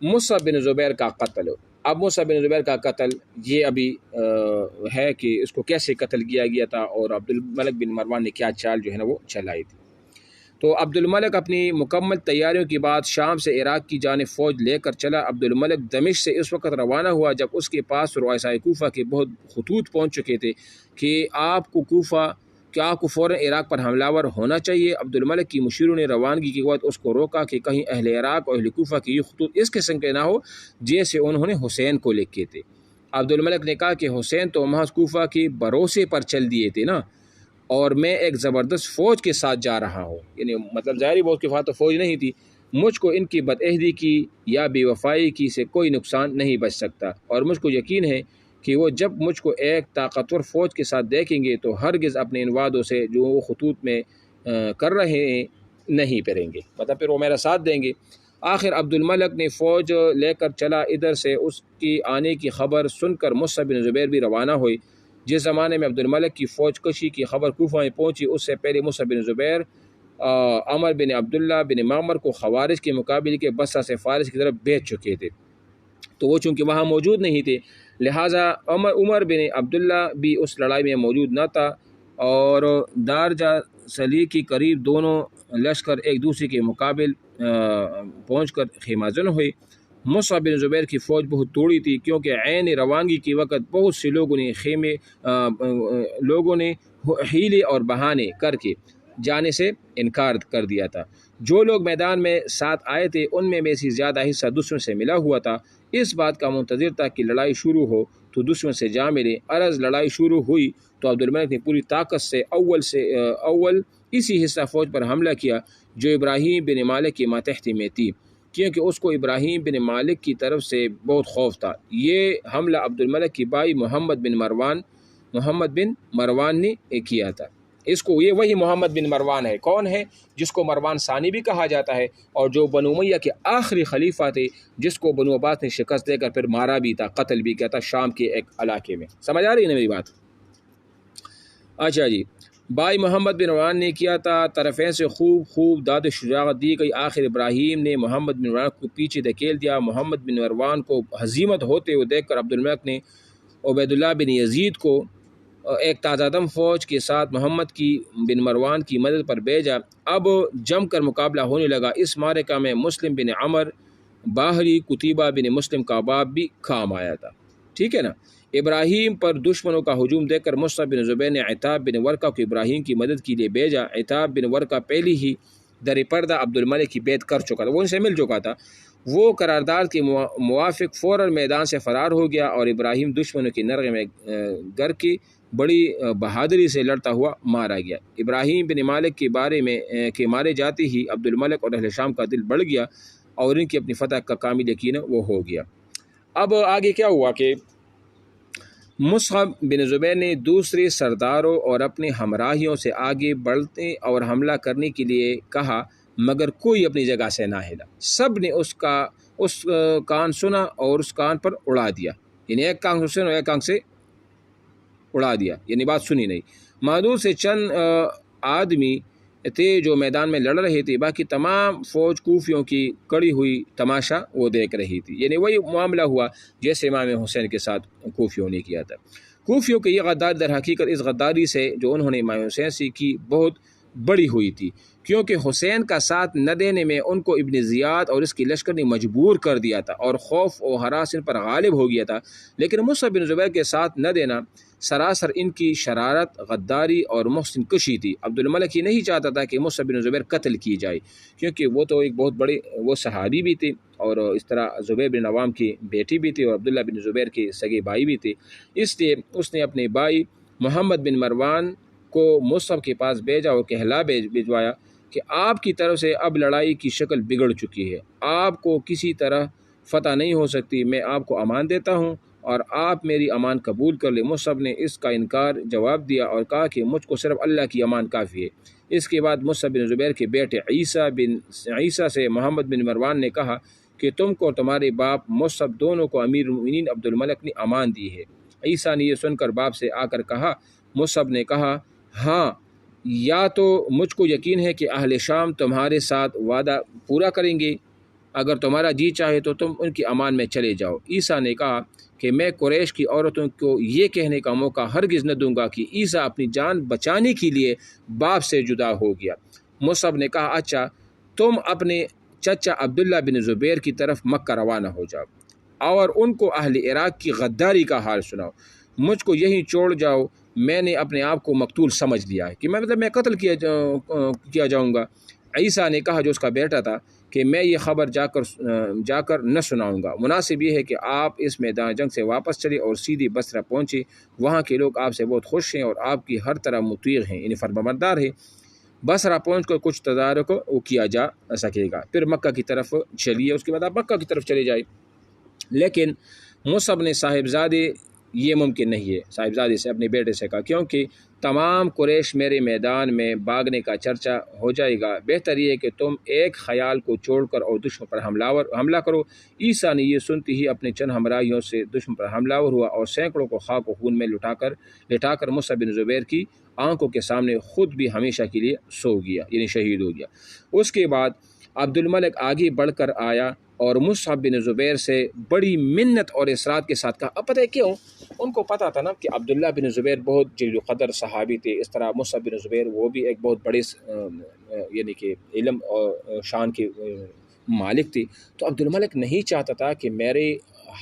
مصعب بن زبیر کا قتل۔ اب مصعب بن زبیر کا قتل یہ ابھی ہے کہ اس کو کیسے قتل کیا گیا تھا اور عبد الملک بن مروان نے کیا چال جو ہے نا وہ چلائی تھی۔ تو عبد الملک اپنی مکمل تیاریوں کے بعد شام سے عراق کی جانب فوج لے کر چلا۔ عبد الملک دمشق سے اس وقت روانہ ہوا جب اس کے پاس رؤسائے کوفہ کے بہت خطوط پہنچ چکے تھے کہ آپ کو فوراً عراق پر حملہ آور ہونا چاہیے۔ عبد الملک کی مشیروں نے روانگی کے وقت اس کو روکا کہ کہیں اہل عراق اور اہل کوفہ کے یہ خطوط اس قسم کے نہ ہو جیسے انہوں نے حسین کو لکھے تھے۔ عبد الملک نے کہا کہ حسین تو محض کوفہ کے بھروسے پر چل دیے تھے نا، اور میں ایک زبردست فوج کے ساتھ جا رہا ہوں، یعنی مطلب ظاہری بات کے پاس تو فوج نہیں تھی، مجھ کو ان کی بدعہدی کی یا بے وفائی کی سے کوئی نقصان نہیں بچ سکتا، اور مجھ کو یقین ہے کہ وہ جب مجھ کو ایک طاقتور فوج کے ساتھ دیکھیں گے تو ہرگز اپنے ان وعدوں سے جو وہ خطوط میں کر رہے ہیں نہیں پھریں گے، مطلب پھر وہ میرا ساتھ دیں گے۔ آخر عبد الملک نے فوج لے کر چلا۔ ادھر سے اس کی آنے کی خبر سن کر مصعب بن زبیر بھی روانہ ہوئی۔ جس زمانے میں عبد الملک کی فوج کشی کی خبر کوفہ میں پہنچی، اس سے پہلے مصعب بن زبیر عمر بن عبداللہ بن معمر کو خوارج کے مقابلے کے بصرہ سے فارس کی طرف بھیج چکے تھے، تو وہ چونکہ وہاں موجود نہیں تھے لہٰذا عمر بن عبداللہ بھی اس لڑائی میں موجود نہ تھا، اور دارجہ سلی کے قریب دونوں لشکر ایک دوسرے کے مقابل پہنچ کر خیمہ زن ہوئے۔ مصعب بن زبیر کی فوج بہت توڑی تھی کیونکہ عین روانگی کے وقت بہت سے لوگوں نے حیلے اور بہانے کر کے جانے سے انکار کر دیا تھا۔ جو لوگ میدان میں ساتھ آئے تھے ان میں سے زیادہ حصہ دشمن سے ملا ہوا تھا، اس بات کا منتظر تھا کہ لڑائی شروع ہو تو دشمن سے جا ملے۔ عرض لڑائی شروع ہوئی تو عبد الملک نے پوری طاقت سے اول اسی حصہ فوج پر حملہ کیا جو ابراہیم بن مالک کی ماتحتی میں تھی، کیونکہ اس کو ابراہیم بن مالک کی طرف سے بہت خوف تھا۔ یہ حملہ عبد الملک کی بھائی محمد بن مروان نے کیا تھا۔ اس کو یہ وہی محمد بن مروان ہے، کون ہے؟ جس کو مروان ثانی بھی کہا جاتا ہے، اور جو بنو امیہ کے آخری خلیفہ تھے، جس کو بنو عباس نے شکست دے کر پھر مارا بھی تھا، قتل بھی کیا تھا شام کے ایک علاقے میں۔ سمجھ آ رہی ہے نا میری بات؟ اچھا جی، بھائی محمد بن مروان نے کیا تھا۔ طرفین سے خوب داد شجاعت دی گئی۔ آخر ابراہیم نے محمد بن مروان کو پیچھے دھکیل دیا۔ محمد بن مروان کو ہزیمت ہوتے ہوئے دیکھ کر عبد الملک نے عبید اللہ بن یزید کو ایک تازہ دم فوج کے ساتھ محمد بن مروان کی مدد پر بھیجا۔ اب جم کر مقابلہ ہونے لگا۔ اس معرکہ میں مسلم بن عمر باہری، قتیبہ بن مسلم کا باپ بھی کام آیا تھا، ٹھیک ہے نا۔ ابراہیم پر دشمنوں کا ہجوم دیکھ کر مصعب بن زبیر نے عتاب بن ورقہ کو ابراہیم کی مدد کے لیے بھیجا۔ عتاب بن ورقہ پہلی ہی در پردہ عبد الملک کی بیعت کر چکا تھا، وہ ان سے مل چکا تھا۔ وہ قرارداد کے موافق فوراً میدان سے فرار ہو گیا، اور ابراہیم دشمنوں کے نرغے میں گر کی بڑی بہادری سے لڑتا ہوا مارا گیا۔ ابراہیم بن مالک کے بارے میں مارے جاتے ہی عبد الملک اور اہل شام کا دل بڑھ گیا، اور ان کی اپنی فتح کا کامل یقین وہ ہو گیا۔ اب آگے کیا ہوا کہ مصعب بن زبیر نے دوسرے سرداروں اور اپنے ہمراہیوں سے آگے بڑھنے اور حملہ کرنے کے لیے کہا، مگر کوئی اپنی جگہ سے نہ ہلا۔ سب نے اس کان سنا اور اس کان پر اڑا دیا، یعنی ایک کان سنا اور ایک کان سے اڑا دیا، یعنی بات سنی نہیں۔ معدود سے چند آدمی تھے جو میدان میں لڑ رہے تھے، باقی تمام فوج کوفیوں کی کڑی ہوئی تماشا وہ دیکھ رہی تھی۔ یعنی وہی معاملہ ہوا جیسے امام حسین کے ساتھ کوفیوں نے کیا تھا۔ کوفیوں کی یہ غداری در حقیقت اس غداری سے جو انہوں نے امام حسین سے کی بہت بڑی ہوئی تھی، کیونکہ حسین کا ساتھ نہ دینے میں ان کو ابن زیاد اور اس کی لشکر نے مجبور کر دیا تھا، اور خوف و ہراس ان پر غالب ہو گیا تھا۔ لیکن مصعب بن زبیر کے ساتھ نہ دینا سراسر ان کی شرارت، غداری اور محسن کشی تھی۔ عبد الملک یہ نہیں چاہتا تھا کہ مصعب بن زبیر قتل کی جائے، کیونکہ وہ تو ایک بہت بڑے وہ صحابی بھی تھے، اور اس طرح زبیر بن عوام کی بیٹی بھی تھی، اور عبداللہ بن زبیر کے سگے بھائی بھی تھے۔ اس لیے اس نے اپنے بھائی محمد بن مروان کو مصعب کے پاس بھیجا اور کہلا بھجوایا کہ آپ کی طرف سے اب لڑائی کی شکل بگڑ چکی ہے، آپ کو کسی طرح فتح نہیں ہو سکتی، میں آپ کو امان دیتا ہوں اور آپ میری امان قبول کر لیں۔ مصعب نے اس کا انکار جواب دیا اور کہا کہ مجھ کو صرف اللہ کی امان کافی ہے۔ اس کے بعد مصعب بن زبیر کے بیٹے عیسیٰ سے محمد بن مروان نے کہا کہ تم کو تمہارے باپ مصعب دونوں کو امیر المؤمنین عبد الملک نے امان دی ہے۔ عیسیٰ نے یہ سن کر باپ سے آ کر کہا۔ مصعب نے کہا، ہاں، یا تو مجھ کو یقین ہے کہ اہل شام تمہارے ساتھ وعدہ پورا کریں گے، اگر تمہارا جی چاہے تو تم ان کی امان میں چلے جاؤ۔ عیسیٰ نے کہا کہ میں قریش کی عورتوں کو یہ کہنے کا موقع ہرگز نہ دوں گا کہ عیسیٰ اپنی جان بچانے کے لیے باپ سے جدا ہو گیا۔ مصعب نے کہا اچھا، تم اپنے چچا عبداللہ بن زبیر کی طرف مکہ روانہ ہو جاؤ اور ان کو اہل عراق کی غداری کا حال سناؤ، مجھ کو یہیں چھوڑ جاؤ، میں نے اپنے آپ کو مقتول سمجھ لیا ہے کہ میں قتل کیا جاؤں گا۔ عیسیٰ نے کہا جو اس کا بیٹا تھا کہ میں یہ خبر جا کر نہ سناؤں گا، مناسب یہ ہے کہ آپ اس میدان جنگ سے واپس چلے اور سیدھی بصرہ پہنچے، وہاں کے لوگ آپ سے بہت خوش ہیں اور آپ کی ہر طرح مطیع ہیں، یعنی فرمانبردار ہیں۔ بصرہ پہنچ کر کچھ تدارک کیا جا سکے گا، پھر مکہ کی طرف چلیے، اس کے بعد آپ مکہ کی طرف چلے جائے۔ لیکن مصعب نے صاحبزادے یہ ممکن نہیں ہے، صاحبزادے سے اپنے بیٹے سے کہا کیونکہ تمام قریش میرے میدان میں بھاگنے کا چرچا ہو جائے گا، بہتر یہ ہے کہ تم ایک خیال کو چھوڑ کر اور دشمن پر حملہ کرو۔ عیسیٰ نے یہ سنتے ہی اپنے چند ہمراہیوں سے دشمن پر حملہ ہوا اور سینکڑوں کو خاک و خون میں لٹا کر مصعب بن زبیر کی آنکھوں کے سامنے خود بھی ہمیشہ کے لیے سو گیا، یعنی شہید ہو گیا۔ اس کے بعد عبد الملک آگے بڑھ کر آیا اور مصعب بن زبیر سے بڑی منت اور اصرار کے ساتھ کہا، اب پتہ ہے کیوں؟ ان کو پتہ تھا نا کہ عبداللہ بن زبیر بہت جلیل قدر صحابی تھے، اس طرح مصعب بن زبیر وہ بھی ایک بہت بڑے یعنی کہ علم اور شان کے مالک تھے۔ تو عبد الملک نہیں چاہتا تھا کہ میرے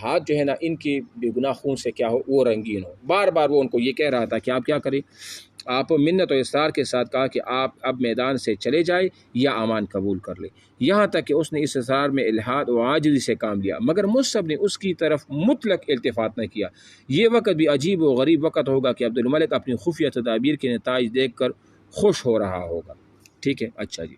ہاتھ جو ہے نا ان کی بے گناہ خون سے کیا ہو، وہ رنگین ہو۔ بار بار وہ ان کو یہ کہہ رہا تھا کہ آپ کیا کریں، آپ منت و اصرار کے ساتھ کہا کہ آپ اب میدان سے چلے جائیں یا امان قبول کر لیں، یہاں تک کہ اس نے اس اصرار میں الحاد و عاجزی سے کام لیا، مگر مصعب نے اس کی طرف مطلق التفات نہ کیا۔ یہ وقت بھی عجیب و غریب وقت ہوگا کہ عبد الملک اپنی خفیہ تدابیر کے نتائج دیکھ کر خوش ہو رہا ہوگا۔ ٹھیک ہے، اچھا جی۔